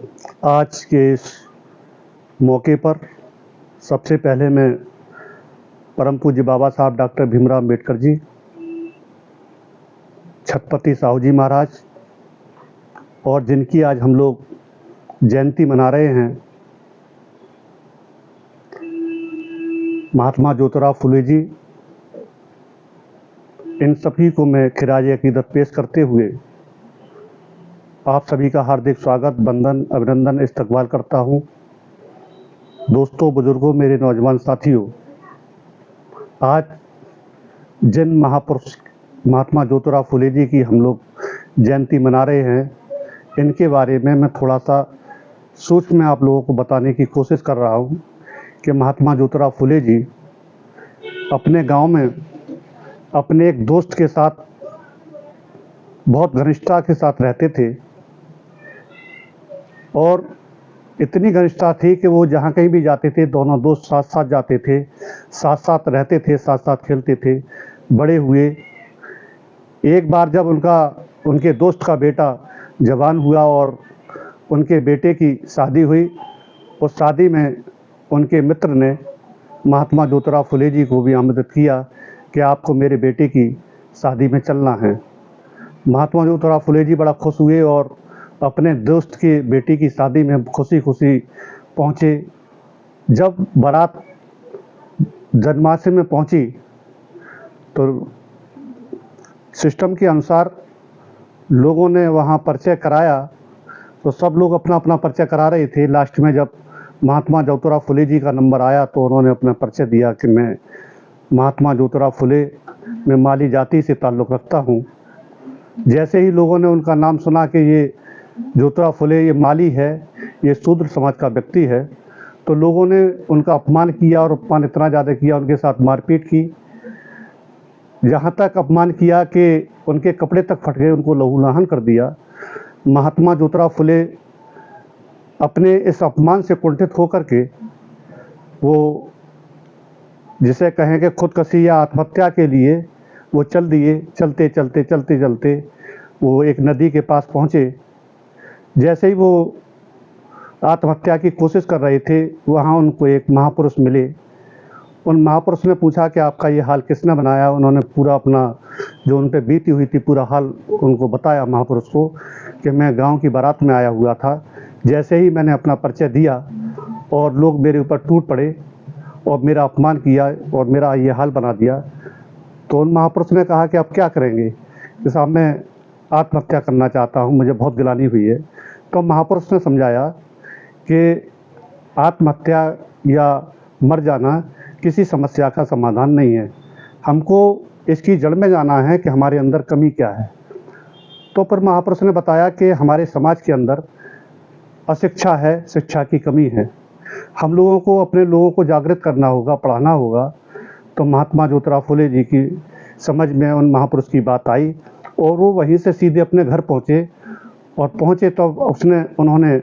आज के इस मौके पर सबसे पहले मैं परम पूज्य बाबा साहब डॉक्टर भीमराव अम्बेडकर जी, छत्रपति साहू जी महाराज और जिनकी आज हम लोग जयंती मना रहे हैं, महात्मा ज्योतिराव फुले जी, इन सभी को मैं खिराज अकीदत पेश करते हुए आप सभी का हार्दिक स्वागत, वंदन, अभिनंदन, इस्तकबाल करता हूं। दोस्तों, बुजुर्गों, मेरे नौजवान साथियों, आज जिन महापुरुष महात्मा ज्योतिराव फुले जी की हम लोग जयंती मना रहे हैं, इनके बारे में मैं थोड़ा सा सूक्ष्म में आप लोगों को बताने की कोशिश कर रहा हूं कि महात्मा ज्योतिराव फुले जी अपने गांव में अपने एक दोस्त के साथ बहुत घनिष्ठता के साथ रहते थे और इतनी घनिष्ठता थी कि वो जहाँ कहीं भी जाते थे, दोनों दोस्त साथ साथ जाते थे, साथ साथ रहते थे, साथ साथ खेलते थे, बड़े हुए। एक बार जब उनके दोस्त का बेटा जवान हुआ और उनके बेटे की शादी हुई, उस शादी में उनके मित्र ने महात्मा ज्योतिराव फुले जी को भी आमंत्रित किया कि आपको मेरे बेटे की शादी में चलना है। महात्मा ज्योतिराव फुले जी बड़ा खुश हुए और अपने दोस्त की बेटी की शादी में खुशी खुशी पहुँचे। जब बारात जन्माष्टमी में पहुँची तो सिस्टम के अनुसार लोगों ने वहाँ परिचय कराया, तो सब लोग अपना अपना परिचय करा रहे थे। लास्ट में जब महात्मा ज्योतिराव फुले जी का नंबर आया तो उन्होंने अपना परिचय दिया कि मैं महात्मा ज्योतिराव फुले, मैं माली जाति से ताल्लुक़ रखता हूँ। जैसे ही लोगों ने उनका नाम सुना कि ये ज्योतिराव फुले, ये माली है, ये शूद्र समाज का व्यक्ति है, तो लोगों ने उनका अपमान किया और अपमान इतना ज़्यादा किया, उनके साथ मारपीट की। यहाँ तक अपमान किया कि उनके कपड़े तक फट गए, उनको लहूलुहान कर दिया। महात्मा ज्योतिराव फुले अपने इस अपमान से कुंठित होकर के वो जिसे कहें कि खुदकशी या आत्महत्या के लिए वो चल दिए। चलते चलते चलते चलते वो एक नदी के पास पहुँचे। जैसे ही वो आत्महत्या की कोशिश कर रहे थे, वहाँ उनको एक महापुरुष मिले। उन महापुरुष ने पूछा कि आपका ये हाल किसने बनाया। उन्होंने पूरा अपना जो उन पर बीती हुई थी पूरा हाल उनको बताया महापुरुष को कि मैं गांव की बारात में आया हुआ था। जैसे ही मैंने अपना परिचय दिया और लोग मेरे ऊपर टूट पड़े और मेरा अपमान किया और मेरा ये हाल बना दिया, तो उन महापुरुष ने कहा कि आप क्या करेंगे। कि साहब, मैं आत्महत्या करना चाहता हूँ, मुझे बहुत गिलानी हुई है। तो महापुरुष ने समझाया कि आत्महत्या या मर जाना किसी समस्या का समाधान नहीं है, हमको इसकी जड़ में जाना है कि हमारे अंदर कमी क्या है। तो फिर महापुरुष ने बताया कि हमारे समाज के अंदर अशिक्षा है, शिक्षा की कमी है, हम लोगों को अपने लोगों को जागृत करना होगा, पढ़ाना होगा। तो महात्मा ज्योतिराव फुले जी की समझ में उन महापुरुष की बात आई और वो वहीं से सीधे अपने घर पहुँचे। और पहुँचे तो उन्होंने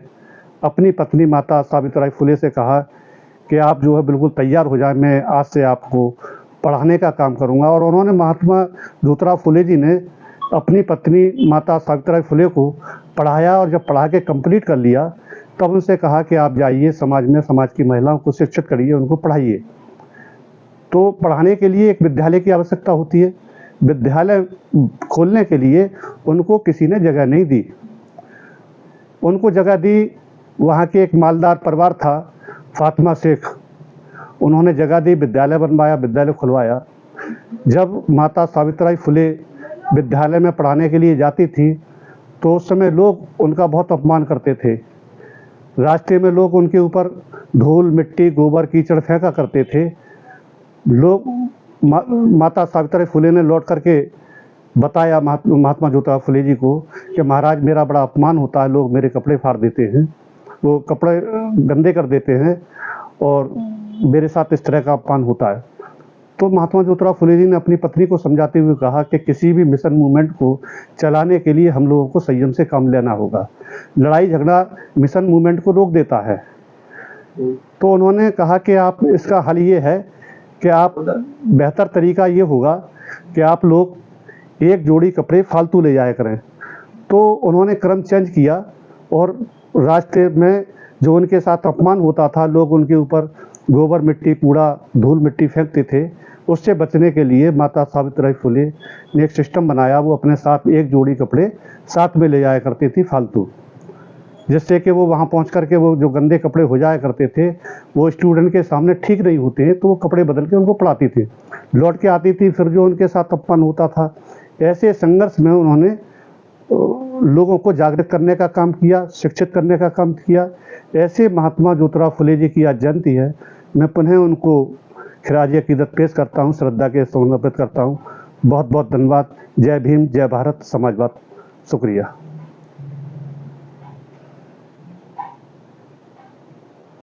अपनी पत्नी माता सावित्रीबाई फुले से कहा कि आप जो है बिल्कुल तैयार हो जाए, मैं आज से आपको पढ़ाने का काम करूंगा। और उन्होंने महात्मा ज्योतिराव फुले जी ने अपनी पत्नी माता सावित्रीबाई फुले को पढ़ाया और जब पढ़ा के कंप्लीट कर लिया तब उनसे कहा कि आप जाइए समाज में, समाज की महिलाओं को शिक्षित करिए, उनको पढ़ाइए। तो पढ़ाने के लिए एक विद्यालय की आवश्यकता होती है। विद्यालय खोलने के लिए उनको किसी ने जगह नहीं दी, उनको जगह दी वहाँ के एक मालदार परिवार था, फातिमा शेख, उन्होंने जगह दी, विद्यालय बनवाया, विद्यालय खुलवाया। जब माता सावित्रीबाई फुले विद्यालय में पढ़ाने के लिए जाती थी तो उस समय लोग उनका बहुत अपमान करते थे। रास्ते में लोग उनके ऊपर धूल, मिट्टी, गोबर, कीचड़ फेंका करते थे। लोग माता सावित्रीबाई फुले ने लौट करके बताया महात्मा ज्योतिराव फुले जी को कि महाराज, मेरा बड़ा अपमान होता है, लोग मेरे कपड़े फाड़ देते हैं, वो कपड़े गंदे कर देते हैं और मेरे साथ इस तरह का अपमान होता है। तो महात्मा ज्योतिराव फुले जी ने अपनी पत्नी को समझाते हुए कहा कि किसी भी मिशन मूवमेंट को चलाने के लिए हम लोगों को संयम से काम लेना होगा। लड़ाई झगड़ा मिशन मूवमेंट को रोक देता है। तो उन्होंने कहा कि आप, इसका हल ये है कि आप, बेहतर तरीका ये होगा कि आप लोग एक जोड़ी कपड़े फालतू ले जाया करें। तो उन्होंने क्रम चेंज किया और रास्ते में जो उनके साथ अपमान होता था, लोग उनके ऊपर गोबर मिट्टी, कूड़ा, धूल मिट्टी फेंकते थे, उससे बचने के लिए माता सावित्रीबाई फुले ने एक सिस्टम बनाया। वो अपने साथ एक जोड़ी कपड़े साथ में ले जाया करती थी फालतू, जिससे कि वो वहाँ पहुँच कर के वो जो गंदे कपड़े हो जाया करते थे, वो स्टूडेंट के सामने ठीक नहीं होते हैं, तो वो कपड़े बदल के उनको पढ़ाती थी, लौट के आती थी, फिर जो उनके साथ अपमान होता था। ऐसे संघर्ष में उन्होंने लोगों को जागृत करने का काम किया, शिक्षित करने का काम किया। ऐसे महात्मा ज्योतिराव फुले जी की आज जयंती है। मैं पुनः उनको खिराज अकीदत पेश करता हूँ, श्रद्धा के समर्पित करता हूँ। बहुत बहुत धन्यवाद। जय भीम, जय भारत, समाजवाद। शुक्रिया।